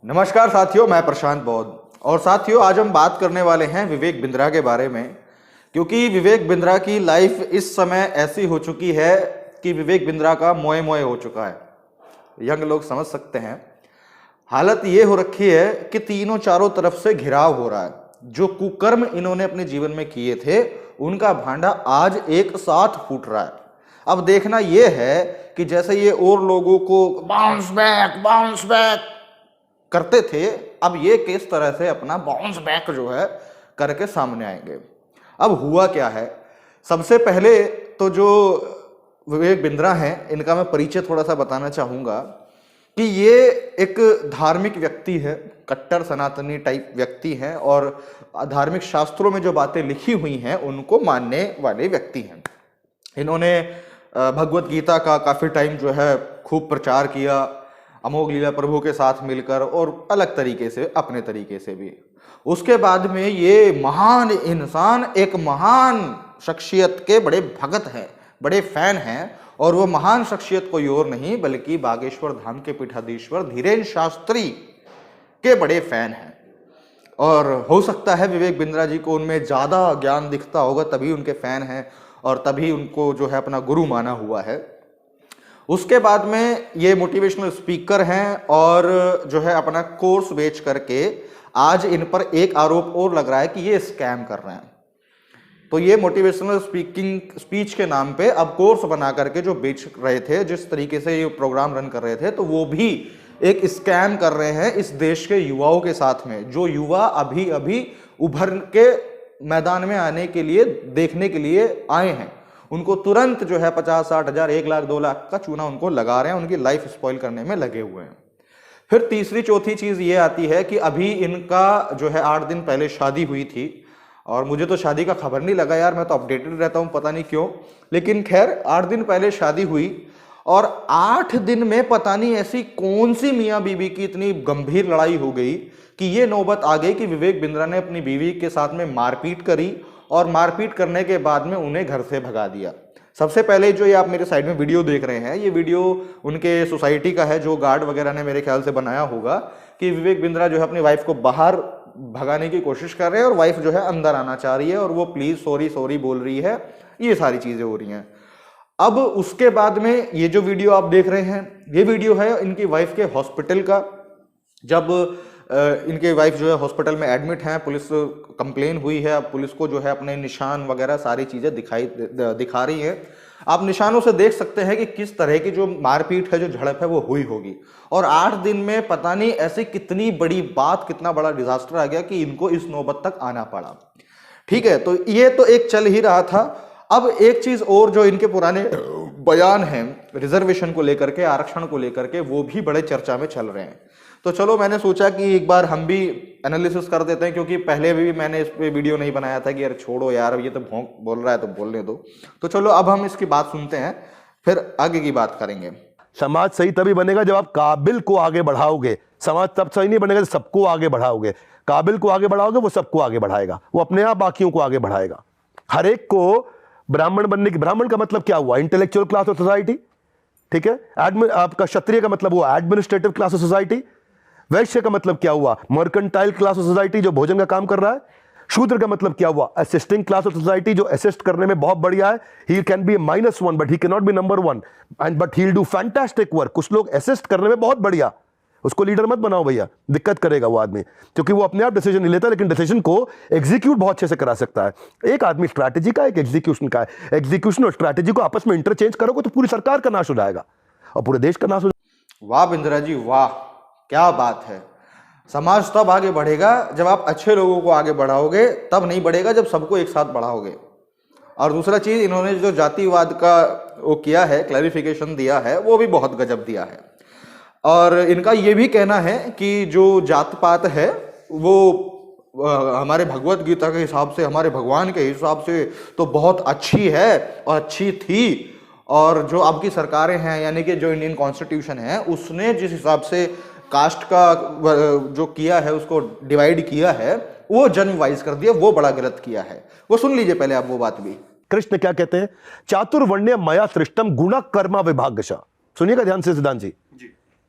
नमस्कार साथियों, मैं प्रशांत बौद्ध। और साथियों, आज हम बात करने वाले हैं विवेक बिंद्रा के बारे में, क्योंकि विवेक बिंद्रा की लाइफ इस समय ऐसी हो चुकी है कि विवेक बिंद्रा का मोए मोए हो चुका है। यंग लोग समझ सकते हैं। हालत ये हो रखी है कि तीनों चारों तरफ से घिराव हो रहा है। जो कुकर्म इन्होंने अपने जीवन में किए थे, उनका भांडा आज एक साथ फूट रहा है। अब देखना यह है कि जैसे ये और लोगों को बाउंस बैक करते थे, अब ये किस तरह से अपना बाउंस बैक जो है करके सामने आएंगे। अब हुआ क्या है, सबसे पहले तो जो विवेक बिंद्रा हैं, इनका मैं परिचय थोड़ा सा बताना चाहूंगा कि ये एक धार्मिक व्यक्ति है, कट्टर सनातनी टाइप व्यक्ति हैं और धार्मिक शास्त्रों में जो बातें लिखी हुई हैं उनको मानने वाले व्यक्ति हैं। इन्होंने भगवत गीता का काफी टाइम जो है खूब प्रचार किया, अमोघ लीला प्रभु के साथ मिलकर और अलग तरीके से, अपने तरीके से भी। उसके बाद में ये महान इंसान, एक महान शख्सियत के बड़े भगत हैं, बड़े फैन हैं। और वो महान शख्सियत कोई और नहीं बल्कि बागेश्वर धाम के पीठाधीश्वर धीरेन्द्र शास्त्री के बड़े फैन हैं। और हो सकता है विवेक बिंद्रा जी को उनमें ज्यादा ज्ञान दिखता होगा, तभी उनके फैन हैं और तभी उनको जो है अपना गुरु माना हुआ है। उसके बाद में ये मोटिवेशनल स्पीकर हैं और जो है अपना कोर्स बेच करके आज इन पर एक आरोप और लग रहा है कि ये स्कैम कर रहे हैं। तो ये मोटिवेशनल स्पीच के नाम पे अब कोर्स बना करके जो बेच रहे थे, जिस तरीके से ये प्रोग्राम रन कर रहे थे, तो वो भी एक स्कैम कर रहे हैं इस देश के युवाओं के साथ में। जो युवा अभी अभी उभर के मैदान में आने के लिए, देखने के लिए आए हैं, उनको तुरंत जो है 50-60 हजार, 1 लाख 2 लाख का चूना उनको लगा रहे हैं, उनकी लाइफ स्पॉइल करने में लगे हुए हैं। फिर तीसरी चौथी चीज ये आती है कि अभी इनका जो है 8 दिन पहले शादी हुई थी, और मुझे तो शादी का खबर नहीं लगा यार, मैं तो अपडेटेड रहता हूं, पता नहीं क्यों। लेकिन खैर 8 दिन पहले शादी हुई और 8 दिन में पता नहीं ऐसी कौन सी मियां बीवी की इतनी गंभीर लड़ाई हो गई कि ये नौबत आ गई कि विवेक बिंद्रा ने अपनी बीवी के साथ में मारपीट करी और मारपीट करने के बाद में उन्हें घर से भगा दिया। सबसे पहले जो ये आप मेरे साइड में वीडियो देख रहे हैं, ये वीडियो उनके सोसाइटी का है, जो गार्ड वगैरह ने मेरे ख्याल से बनाया होगा कि विवेक बिंद्रा जो है अपनी वाइफ को बाहर भगाने की कोशिश कर रहे हैं और वाइफ जो है अंदर आना चाह रही है और वो प्लीज सॉरी सॉरी बोल रही है। ये सारी चीजें हो रही हैं। अब उसके बाद में ये जो वीडियो आप देख रहे हैं, ये वीडियो है इनकी वाइफ के हॉस्पिटल का। जब इनके वाइफ जो है हॉस्पिटल में एडमिट हैं, पुलिस कंप्लेन हुई है, अब पुलिस को जो है अपने निशान वगैरह सारी चीजें दिखा रही है। आप निशानों से देख सकते हैं कि किस तरह की जो मारपीट है, जो झड़प है, वो हुई होगी। और 8 दिन में पता नहीं ऐसी कितनी बड़ी बात, कितना बड़ा डिजास्टर आ गया कि इनको इस नौबत तक आना पड़ा। ठीक है, तो ये तो एक चल ही रहा था। अब एक चीज और, जो इनके पुराने बयान हैं रिजर्वेशन को लेकर के, आरक्षण को लेकर के, वो भी बड़े चर्चा में चल रहे हैं। तो चलो, मैंने सोचा कि एक बार हम भी एनालिसिस कर देते हैं, क्योंकि पहले भी मैंने इस पे वीडियो नहीं बनाया था कि यार छोड़ो यार, ये तो भौंक बोल रहा है तो बोलने दो। तो चलो अब हम इसकी बात सुनते हैं, फिर आगे की बात करेंगे। समाज सही तभी बनेगा जब आप काबिल को आगे बढ़ाओगे। समाज तब सही नहीं बनेगा जब सबको आगे बढ़ाओगे। काबिल को आगे बढ़ाओगे, वो सबको आगे बढ़ाएगा, वो अपने आप बाकियों को आगे बढ़ाएगा। हर एक को ब्राह्मण बनने की, ब्राह्मण का मतलब क्या हुआ? Intellectual class of society. ठीक है, आपका क्षत्रिय का मतलब हुआ एडमिनिस्ट्रेटिव क्लास ऑफ सोसाइटी। वैश्य का मतलब क्या हुआ? मर्केंटाइल क्लास ऑफ सोसाइटी, जो भोजन का काम कर रहा है। शूद्र का मतलब क्या हुआ? असिस्टिंग क्लास ऑफ सोसाइटी, जो असिस्ट करने में बहुत बढ़िया है। He can be -1 but he can not be number 1 and but he will do fantastic work. कुछ लोग असिस्ट करने में बहुत बढ़िया, उसको लीडर मत बनाओ भैया, दिक्कत करेगा वो आदमी, क्योंकि वो अपने आप डिसीजन नहीं लेता, लेकिन डिसीजन को एग्जीक्यूट बहुत अच्छे से करा सकता है। एक आदमी स्ट्रैटेजी का, एक एग्जीक्यूशन का है। एग्जीक्यूशन और स्ट्रैटेजी को आपस में इंटरचेंज करोगे तो पूरी सरकार का नाश हो जाएगा और पूरे देश का नाश हो जाएगा। वाह बिंद्रा जी, वाह, क्या बात है। समाज तब आगे बढ़ेगा जब आप अच्छे लोगों को आगे बढ़ाओगे, तब नहीं बढ़ेगा जब सबको एक साथ बढ़ाओगे। और दूसरा चीज, इन्होंने जो जातिवाद का वो किया है, क्लैरिफिकेशन दिया है, वो भी बहुत गजब दिया है। और इनका ये भी कहना है कि जो जात पात है वो हमारे भगवत गीता के हिसाब से, हमारे भगवान के हिसाब से तो बहुत अच्छी है और अच्छी थी। और जो आपकी सरकारें हैं, यानी कि जो इंडियन कॉन्स्टिट्यूशन है, उसने जिस हिसाब से कास्ट का जो किया है, उसको डिवाइड किया है, वो जन्म वाइज कर दिया, वो बड़ा गलत किया है। वो सुन लीजिए पहले आप वो बात भी। कृष्ण क्या कहते हैं? चातुर्वर्ण्य मया सृष्टम गुण कर्म विभागशः। सुनिएगा ध्यान से सिद्धांत जी।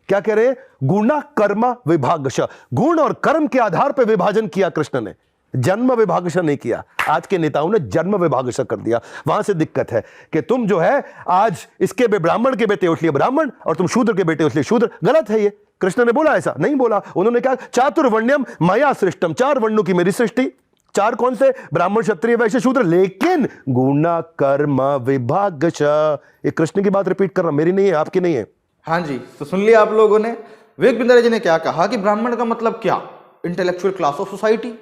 क्या कह रहे हैं? गुण कर्म विभागश, गुण और कर्म के आधार पर विभाजन किया कृष्ण ने, जन्म विभागश नहीं किया। आज के नेताओं ने जन्म विभागश कर दिया, वहां से दिक्कत है कि तुम जो है आज इसके ब्राह्मण के बेटे इसलिए ब्राह्मण और तुम शूद्र के बेटे इसलिए शूद्र। गलत है ये। कृष्ण ने बोला ऐसा नहीं बोला। उन्होंने कहा चातुर्वर्ण्यम मया सृष्टम, 4 वर्णों की मेरी सृष्टि। 4 कौन से? ब्राह्मण, क्षत्रिय, वैश्य, शूद्र, लेकिन गुण कर्म विभागश। ये कृष्ण की बात रिपीट कर रहा, मेरी नहीं है, आपकी नहीं है। हाँ जी, तो सुन लिया आप लोगों ने। विवेक बिंद्रा जी ने क्या कहा कि ब्राह्मण का मतलब क्या? Intellectual class of society.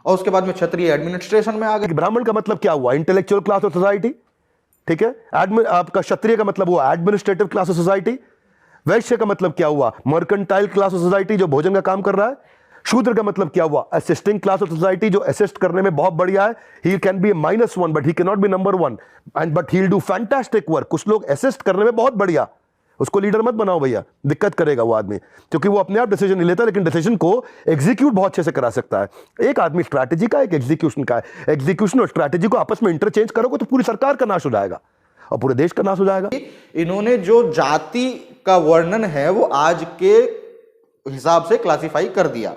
और उसके बाद में क्षत्रिय एडमिनिस्ट्रेशन में आ गए। ब्राह्मण का मतलब क्या हुआ? इंटेलेक्चुअल क्लास ऑफ सोसाइटी, ठीक है। आपका क्षत्रिय का मतलब हुआ एडमिनिस्ट्रेटिव क्लास ऑफ सोसाइटी। वैश्य का मतलब क्या हुआ? मर्केंटाइल क्लास ऑफ सोसाइटी, जो भोजन का काम कर रहा है। शूद्र का मतलब क्या हुआ? असिस्टिंग क्लास ऑफ सोसाइटी, जो असिस्ट करने में बहुत बढ़िया है। He can be -1 but he can not be number 1 and but he will do fantastic work. कुछ लोग असिस्ट करने में बहुत बढ़िया, उसको लीडर मत बनाओ भैया, दिक्कत करेगा वो आदमी, क्योंकि वो अपने आप डिसीजन नहीं लेता, लेकिन डिसीजन को एग्जीक्यूट बहुत अच्छे से करा सकता है। एक आदमी स्ट्रैटेजी का, एक एग्जीक्यूशन का है। एग्जीक्यूशन और स्ट्रैटेजी को आपस में इंटरचेंज करोगे तो पूरी सरकार का नाश हो जाएगा और पूरे देश का नाश हो जाएगा। इन्होंने जो जाति का वर्णन है वो आज के हिसाब से क्लासिफाई कर दिया।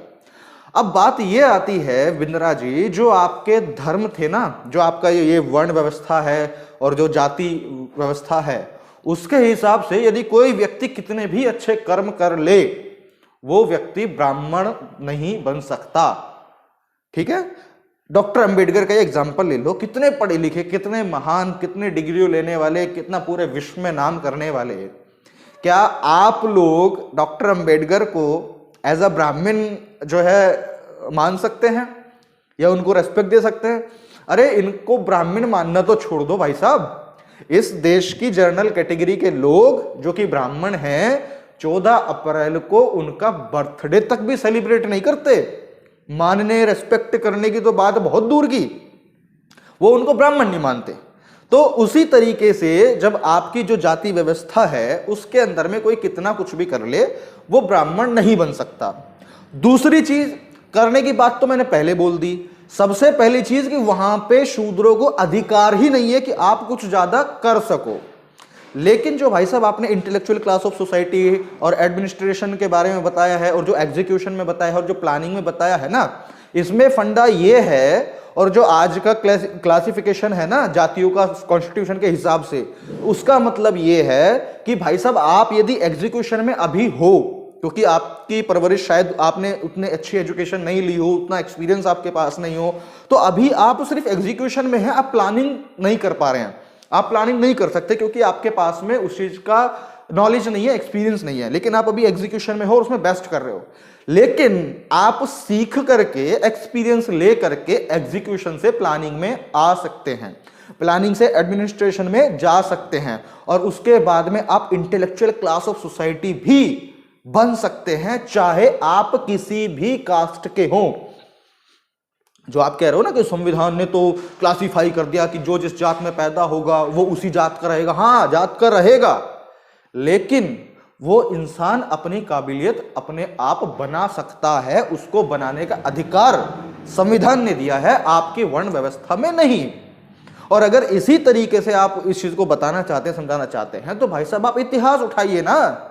अब बात ये आती है बिंद्रा जी, जो आपके धर्म थे ना, जो आपका ये वर्ण व्यवस्था है और जो जाति व्यवस्था है, उसके हिसाब से यदि कोई व्यक्ति कितने भी अच्छे कर्म कर ले, वो व्यक्ति ब्राह्मण नहीं बन सकता। ठीक है। डॉक्टर अंबेडकर का एग्जाम्पल ले लो, कितने पढ़े लिखे, कितने महान, कितने डिग्री लेने वाले, कितना पूरे विश्व में नाम करने वाले। क्या आप लोग डॉक्टर अंबेडकर को एज अ ब्राह्मण जो है मान सकते हैं या उनको रेस्पेक्ट दे सकते हैं? अरे इनको ब्राह्मण मानना तो छोड़ दो भाई साहब। इस देश की जनरल कैटेगरी के लोग जो कि ब्राह्मण हैं, 14 अप्रैल को उनका बर्थडे तक भी सेलिब्रेट नहीं करते। मानने, रेस्पेक्ट करने की तो बात बहुत दूर की, वो उनको ब्राह्मण नहीं मानते। तो उसी तरीके से जब आपकी जो जाति व्यवस्था है उसके अंदर में कोई कितना कुछ भी कर ले, वो ब्राह्मण नहीं बन सकता। दूसरी चीज करने की बात तो मैंने पहले बोल दी। सबसे पहली चीज कि वहां पे शूद्रों को अधिकार ही नहीं है कि आप कुछ ज्यादा कर सको। लेकिन जो भाई साहब आपने इंटेलेक्चुअल क्लास ऑफ सोसाइटी और एडमिनिस्ट्रेशन के बारे में बताया है, और जो एग्जीक्यूशन में बताया है, और जो प्लानिंग में बताया है ना, इसमें फंडा ये है, और जो आज का क्लासिफिकेशन है ना जातियों का कॉन्स्टिट्यूशन के हिसाब से, उसका मतलब ये है कि भाई साहब आप यदि एग्जीक्यूशन में अभी हो, क्योंकि आपकी परवरिश शायद आपने उतने अच्छी एजुकेशन नहीं ली हो, उतना एक्सपीरियंस आपके पास नहीं हो, तो अभी आप सिर्फ एग्जीक्यूशन में हैं, आप प्लानिंग नहीं कर पा रहे हैं। आप प्लानिंग नहीं कर सकते क्योंकि आपके पास में उस चीज का नॉलेज नहीं है, एक्सपीरियंस नहीं है। लेकिन आप अभी एग्जीक्यूशन में हो और उसमें बेस्ट कर रहे हो। लेकिन आप सीख करके, एक्सपीरियंस ले करके एग्जीक्यूशन से प्लानिंग में आ सकते हैं, प्लानिंग से एडमिनिस्ट्रेशन में जा सकते हैं, और उसके बाद में आप इंटेलेक्चुअल क्लास ऑफ सोसाइटी भी बन सकते हैं, चाहे आप किसी भी कास्ट के हों। जो आप कह रहे हो ना कि संविधान ने तो क्लासिफाई कर दिया कि जो जिस जात में पैदा होगा वो उसी जात का रहेगा। हाँ, जात का रहेगा, लेकिन वो इंसान अपनी काबिलियत अपने आप बना सकता है। उसको बनाने का अधिकार संविधान ने दिया है, आपकी वर्ण व्यवस्था में नहीं। और अगर इसी तरीके से आप इस चीज को बताना चाहते हैं, समझाना चाहते हैं, तो भाई साहब आप इतिहास उठाइए ना।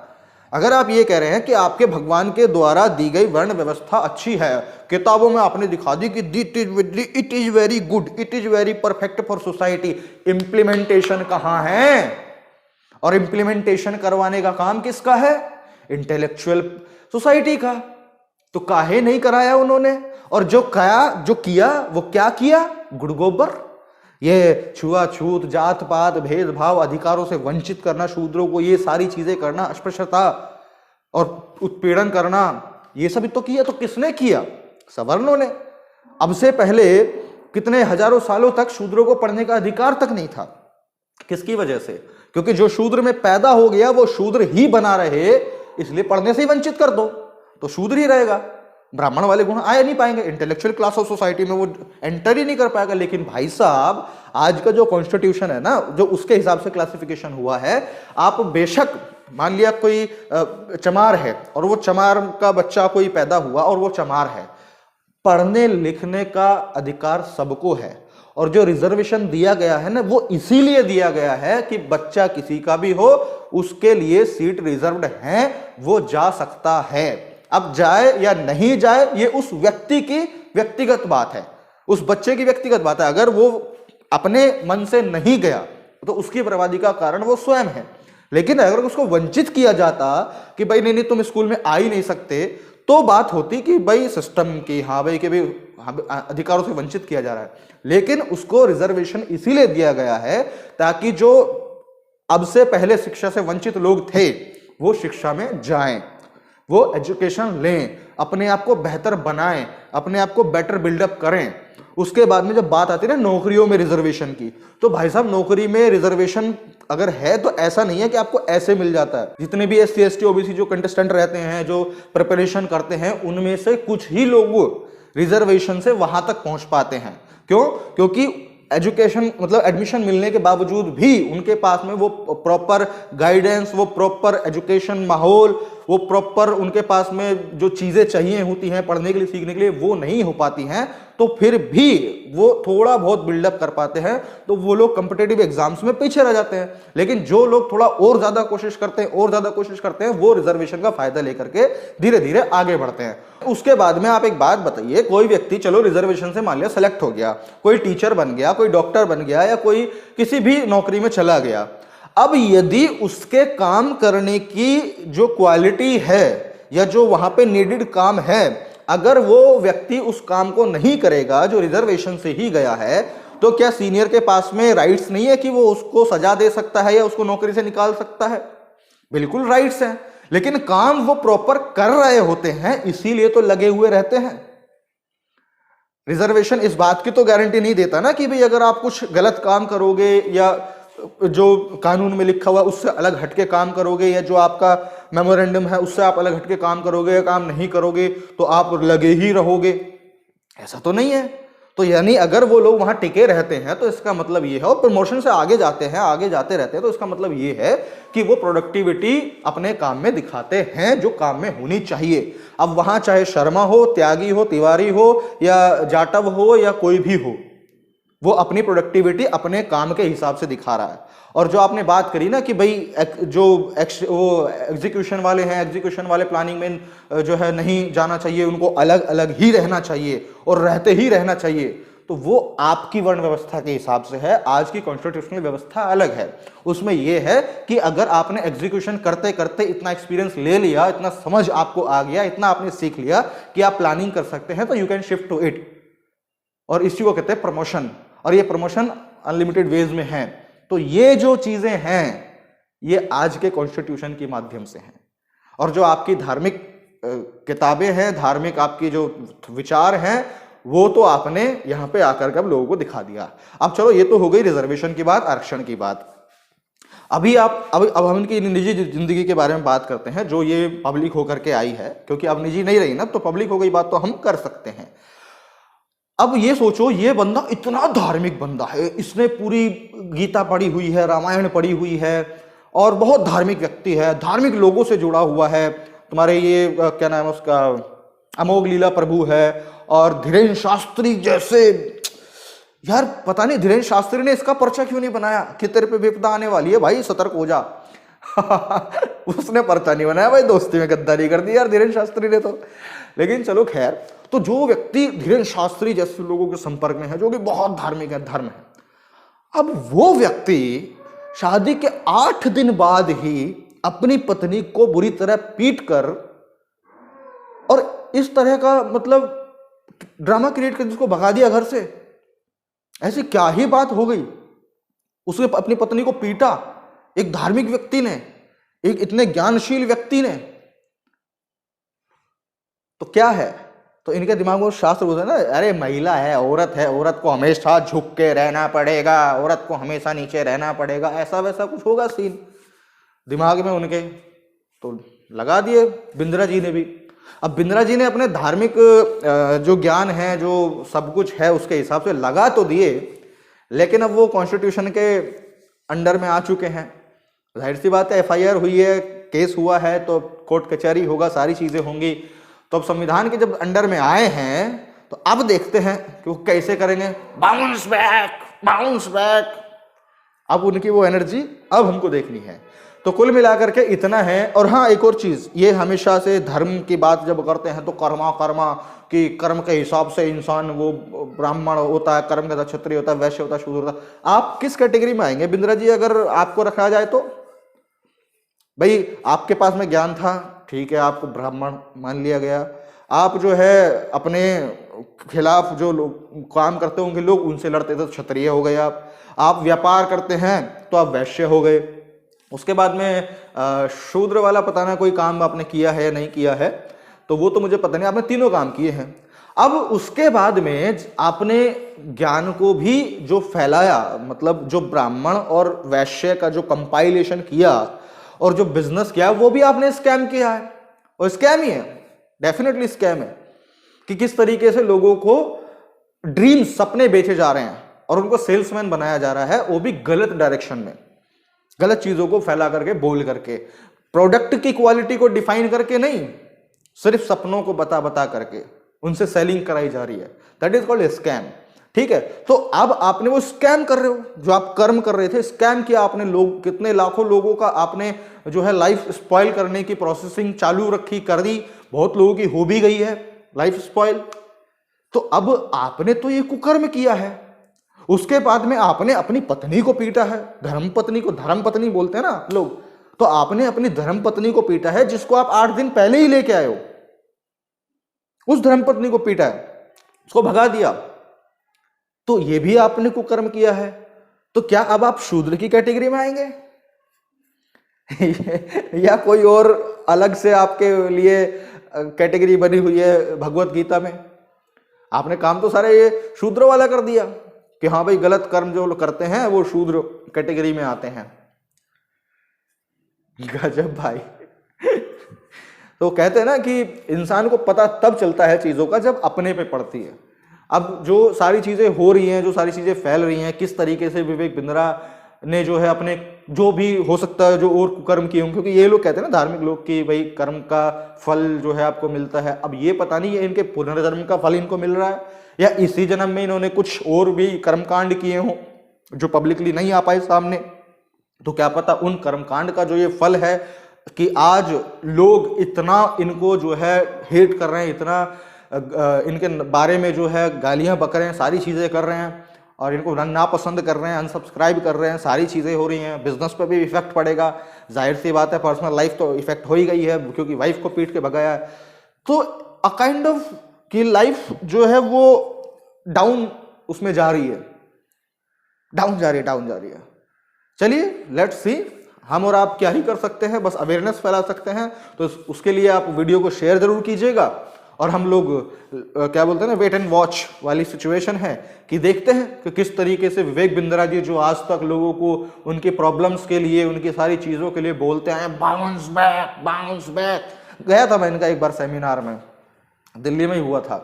अगर आप ये कह रहे हैं कि आपके भगवान के द्वारा दी गई वर्ण व्यवस्था अच्छी है, किताबों में आपने दिखा दी कि it is very good, it is very perfect for society, implementation कहां है? और इंप्लीमेंटेशन करवाने का काम किसका है? इंटेलेक्चुअल सोसाइटी का। तो काहे नहीं कराया उन्होंने? और जो किया वो क्या किया? गुड़ गोबर। ये छुआछूत, जात पात, भेदभाव, अधिकारों से वंचित करना शूद्रों को, ये सारी चीजें करना, अस्पृश्यता और उत्पीड़न करना, ये सब तो किया। तो किसने किया? सवर्णों ने। अब से पहले कितने हजारों सालों तक शूद्रों को पढ़ने का अधिकार तक नहीं था। किसकी वजह से? क्योंकि जो शूद्र में पैदा हो गया वो शूद्र ही बना रहे, इसलिए पढ़ने से ही वंचित कर दो तो शूद्र ही रहेगा। ब्राह्मण वाले गुण आए नहीं पाएंगे, इंटेलेक्चुअल क्लास ऑफ सोसाइटी में वो एंटर ही नहीं कर पाएगा। लेकिन भाई साहब आज का जो कॉन्स्टिट्यूशन है ना, जो उसके हिसाब से क्लासिफिकेशन हुआ है, आप बेशक मान लिया कोई चमार है और वो चमार का बच्चा कोई पैदा हुआ और वो चमार है, पढ़ने लिखने का अधिकार सबको है। और जो रिजर्वेशन दिया गया है ना, वो इसीलिए दिया गया है कि बच्चा किसी का भी हो, उसके लिए सीट रिजर्व्ड है, वो जा सकता है। अब जाए या नहीं जाए ये उस व्यक्ति की व्यक्तिगत बात है, उस बच्चे की व्यक्तिगत बात है। अगर वो अपने मन से नहीं गया तो उसकी बर्बादी का कारण वो स्वयं है। लेकिन अगर उसको वंचित किया जाता कि भाई नहीं तुम स्कूल में आ ही नहीं सकते, तो बात होती कि भाई सिस्टम की, हाँ भाई के भी अधिकारों से वंचित किया जा रहा है। लेकिन उसको रिजर्वेशन इसीलिए दिया गया है ताकि जो अब से पहले शिक्षा से वंचित लोग थे वो शिक्षा में जाएं, वो एजुकेशन लें, अपने आप को बेहतर बनाएं, अपने आप को बेटर बिल्डअप करें। उसके बाद में जब बात आती है ना नौकरियों में रिजर्वेशन की, तो भाई साहब नौकरी में रिजर्वेशन अगर है तो ऐसा नहीं है कि आपको ऐसे मिल जाता है। जितने भी SC ST OBC जो कंटेस्टेंट रहते हैं, जो प्रिपरेशन करते हैं, उनमें से कुछ ही लोग रिजर्वेशन से वहां तक पहुंच पाते हैं। क्यों? क्योंकि एजुकेशन मतलब एडमिशन मिलने के बावजूद भी उनके पास में वो प्रॉपर गाइडेंस, वो प्रॉपर एजुकेशन माहौल, वो प्रॉपर उनके पास में जो चीजें चाहिए होती हैं पढ़ने के लिए, सीखने के लिए, वो नहीं हो पाती हैं। तो फिर भी वो थोड़ा बहुत बिल्डअप कर पाते हैं, तो वो लोग कॉम्पिटिटिव एग्जाम्स में पीछे रह जाते हैं। लेकिन जो लोग थोड़ा और ज्यादा कोशिश करते हैं, और ज्यादा कोशिश करते हैं, वो रिजर्वेशन का फायदा लेकर के धीरे धीरे आगे बढ़ते हैं। उसके बाद में आप एक बात बताइए, कोई व्यक्ति चलो रिजर्वेशन से मान लिया सेलेक्ट हो गया, कोई टीचर बन गया, कोई डॉक्टर बन गया, या कोई किसी भी नौकरी में चला गया। अब यदि उसके काम करने की जो क्वालिटी है या जो वहां पे नीडेड काम है, अगर वो व्यक्ति उस काम को नहीं करेगा जो रिजर्वेशन से ही गया है, तो क्या सीनियर के पास में राइट्स नहीं है कि वो उसको सजा दे सकता है या उसको नौकरी से निकाल सकता है? बिल्कुल राइट्स हैं, लेकिन काम वो प्रॉपर कर रहे होते हैं, इसीलिए तो लगे हुए रहते हैं। रिजर्वेशन इस बात की तो गारंटी नहीं देता ना कि भाई अगर आप कुछ गलत काम करोगे या जो कानून में लिखा हुआ उससे अलग हटके काम करोगे, या जो आपका मेमोरेंडम है उससे आप अलग हटके काम करोगे या काम नहीं करोगे तो आप लगे ही रहोगे, ऐसा तो नहीं है। तो यानी अगर वो लोग वहां टिके रहते हैं तो इसका मतलब ये है, और प्रमोशन से आगे जाते हैं, आगे जाते रहते हैं, तो इसका मतलब ये है कि वो प्रोडक्टिविटी अपने काम में दिखाते हैं जो काम में होनी चाहिए। अब वहां चाहे शर्मा हो, त्यागी हो, तिवारी हो, या जाटव हो, या कोई भी हो, वो अपनी प्रोडक्टिविटी अपने काम के हिसाब से दिखा रहा है। और जो आपने बात करी ना कि भाई जो वो एग्जीक्यूशन वाले हैं, एग्जीक्यूशन वाले प्लानिंग में जो है नहीं जाना चाहिए, उनको अलग अलग ही रहना चाहिए और रहते ही रहना चाहिए, तो वो आपकी वर्ण व्यवस्था के हिसाब से है। आज की कॉन्स्टिट्यूशनल व्यवस्था अलग है, उसमें यह है कि अगर आपने एग्जीक्यूशन करते करते इतना एक्सपीरियंस ले लिया, इतना समझ आपको आ गया, इतना आपने सीख लिया कि आप प्लानिंग कर सकते हैं, तो you can shift to it. और इसी को कहते हैं प्रमोशन, और ये प्रमोशन अनलिमिटेड वेज में है। तो ये जो चीजें हैं ये आज के कॉन्स्टिट्यूशन के माध्यम से हैं। और जो आपकी धार्मिक किताबें हैं, धार्मिक आपकी जो विचार हैं, वो तो आपने यहां पे आकर के अब लोगों को दिखा दिया। अब चलो ये तो हो गई रिजर्वेशन की बात, आरक्षण की बात। अभी अब हम इनकी निजी जिंदगी के बारे में बात करते हैं, जो ये पब्लिक होकर के आई है, क्योंकि अब निजी नहीं रही ना, तो पब्लिक हो गई बात, तो हम कर सकते हैं। अब ये सोचो, ये बंदा इतना धार्मिक बंदा है, इसने पूरी गीता पढ़ी हुई है, रामायण पढ़ी हुई है, और बहुत धार्मिक व्यक्ति है, धार्मिक लोगों से जुड़ा हुआ है। तुम्हारे ये क्या नाम है उसका, अमोघ लीला प्रभु है, और धीरेन्द्र शास्त्री जैसे, यार पता नहीं धीरेन्द्र शास्त्री ने इसका पर्चा क्यों नहीं बनाया कि तेरे पे विपदा आने वाली है भाई, सतर्क हो जा। उसने पर्चा नहीं बनाया भाई, दोस्ती में गद्दारी कर दी यार धीरेन्द्र शास्त्री ने तो। लेकिन चलो खैर, तो जो व्यक्ति धीरेन्द्र शास्त्री जैसे लोगों के संपर्क में है, जो कि बहुत धार्मिक है, धर्म है, अब वो व्यक्ति शादी के 8 दिन बाद ही अपनी पत्नी को बुरी तरह पीट कर और इस तरह का मतलब ड्रामा क्रिएट कर जिसको भगा दिया घर से। ऐसी क्या ही बात हो गई? उसने अपनी पत्नी को पीटा, एक धार्मिक व्यक्ति ने, एक इतने ज्ञानशील व्यक्ति ने। तो क्या है, तो इनके दिमाग में शास्त्र बोलते हैं ना, अरे महिला है, औरत है, औरत को हमेशा झुक के रहना पड़ेगा, औरत को हमेशा नीचे रहना पड़ेगा, ऐसा वैसा कुछ होगा सीन दिमाग में उनके। तो लगा दिए बिंद्रा जी ने भी। अब बिंद्रा जी ने अपने धार्मिक जो ज्ञान है, जो सब कुछ है, उसके हिसाब से लगा तो दिए, लेकिन अब वो कॉन्स्टिट्यूशन के अंडर में आ चुके हैं। जाहिर सी बात है, FIR हुई है, केस हुआ है, तो कोर्ट कचहरी होगा, सारी चीजें होंगी। तो अब संविधान के जब अंडर में आए हैं, तो अब देखते हैं कि वो कैसे करेंगे, बाउंस बैक, बाउंस बैक। अब उनकी वो एनर्जी अब हमको देखनी है। तो कुल मिलाकर के इतना है। और हाँ, एक और चीज, ये हमेशा से धर्म की बात जब करते हैं तो कर्मा कर्मा कि कर्म के हिसाब से इंसान वो ब्राह्मण होता है, कर्म का क्षत्रिय होता है, वैश्य होता है, शूद्र होता है। आप किस कैटेगरी में आएंगे बिंद्रा जी अगर आपको रखा जाए तो? भाई आपके पास में ज्ञान था, ठीक है, आपको ब्राह्मण मान लिया गया। आप जो है अपने खिलाफ जो लोग काम करते होंगे लोग, उनसे लड़ते थे तो क्षत्रिय हो गए आप व्यापार करते हैं तो आप वैश्य हो गए। उसके बाद में शूद्र वाला पता ना कोई काम आपने किया है या नहीं किया है, तो वो तो मुझे पता नहीं, आपने तीनों काम किए हैं। अब उसके बाद में आपने ज्ञान को भी जो फैलाया, मतलब जो ब्राह्मण और वैश्य का जो कंपाइलेशन किया और जो बिजनेस किया, वो भी आपने स्कैम किया है। और स्कैम ही है, डेफिनेटली स्कैम है कि किस तरीके से लोगों को ड्रीम्स, सपने बेचे जा रहे हैं और उनको सेल्समैन बनाया जा रहा है, वो भी गलत डायरेक्शन में, गलत चीजों को फैला करके, बोल करके, प्रोडक्ट की क्वालिटी को डिफाइन करके नहीं, सिर्फ सपनों को बता बता करके उनसे सेलिंग कराई जा रही है। That is called scam. ठीक है, तो अब आपने वो स्कैम कर रहे हो, जो आप कर्म कर रहे थे, स्कैम किया आपने, लोग कितने लाखों लोगों का आपने जो है लाइफ स्पॉइल करने की प्रोसेसिंग चालू रखी, कर दी, बहुत लोगों की हो भी गई है लाइफ स्पॉइल। तो अब आपने तो ये कुकर्म किया है। उसके बाद में आपने अपनी पत्नी को पीटा है, धर्म पत्नी को, धर्म पत्नी बोलते हैं ना लोग, तो आपने अपनी धर्म पत्नी को पीटा है, जिसको आप 8 दिन पहले ही लेके आए हो। उस धर्म पत्नी को पीटा है, उसको भगा दिया, तो ये भी आपने कुकर्म किया है। तो क्या अब आप शूद्र की कैटेगरी में आएंगे या कोई और अलग से आपके लिए कैटेगरी बनी हुई है भगवत गीता में? आपने काम तो सारे ये शूद्र वाला कर दिया कि हाँ भाई, गलत कर्म जो लोग करते हैं वो शूद्र कैटेगरी में आते हैं। गजब भाई। तो कहते हैं ना कि इंसान को पता तब चलता है चीजों का जब अपने पे पड़ती है। अब जो सारी चीजें हो रही हैं, जो सारी चीजें फैल रही हैं, किस तरीके से विवेक बिंद्रा ने जो है अपने, जो भी हो सकता है जो और कुकर्म किए होंगे, क्योंकि ये लोग कहते हैं ना धार्मिक लोग कि भाई कर्म का फल जो है आपको मिलता है। अब ये पता नहीं है इनके पुनर्जन्म का फल इनको मिल रहा है या इसी जन्म में इन्होंने कुछ और भी कर्मकांड किए हों जो पब्लिकली नहीं आ पाए सामने। तो क्या पता उन कर्मकांड का जो ये फल है कि आज लोग इतना इनको जो है हेट कर रहे हैं, इतना इनके बारे में जो है गालियां बक रहे हैं, सारी चीज़ें कर रहे हैं और इनको नापसंद कर रहे हैं, अनसब्सक्राइब कर रहे हैं, सारी चीज़ें हो रही हैं। बिजनेस पर भी इफेक्ट पड़ेगा, जाहिर सी बात है, पर्सनल लाइफ तो इफेक्ट हो ही गई है क्योंकि वाइफ को पीट के भगाया है। तो अ काइंड ऑफ कि लाइफ जो है वो डाउन उसमें जा रही है, डाउन जा रही है। चलिए लेट्स सी, हम और आप क्या ही कर सकते हैं, बस अवेयरनेस फैला सकते हैं। तो उसके लिए आप वीडियो को शेयर जरूर कीजिएगा और हम लोग क्या बोलते हैं ना, वेट एंड वॉच वाली सिचुएशन है कि देखते हैं कि किस तरीके से विवेक बिंद्रा जी जो आज तक लोगों को उनकी प्रॉब्लम्स के लिए, उनकी सारी चीज़ों के लिए बोलते हैं बाउंस बैक बाउंस बैक। गया था मैं इनका एक बार सेमिनार में, दिल्ली में ही हुआ था,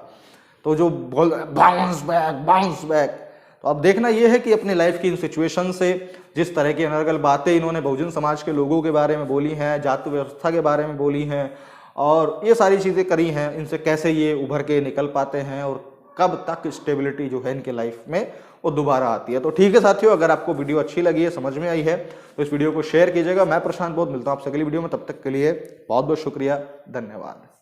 तो जो बोल बाउंस बैक। तो अब देखना यह है कि अपनी लाइफ की इन सिचुएशन से जिस तरह की अनर्गल बातें इन्होंने बहुजन समाज के लोगों के बारे में बोली हैं, जाति व्यवस्था के बारे में बोली हैं और ये सारी चीज़ें करी हैं, इनसे कैसे ये उभर के निकल पाते हैं और कब तक स्टेबिलिटी जो है इनके लाइफ में वो दोबारा आती है। तो ठीक है साथियों, अगर आपको वीडियो अच्छी लगी है, समझ में आई है, तो इस वीडियो को शेयर कीजिएगा। मैं प्रशांत बहुत मिलता हूँ आपसे अगली वीडियो में, तब तक के लिए बहुत बहुत शुक्रिया, धन्यवाद।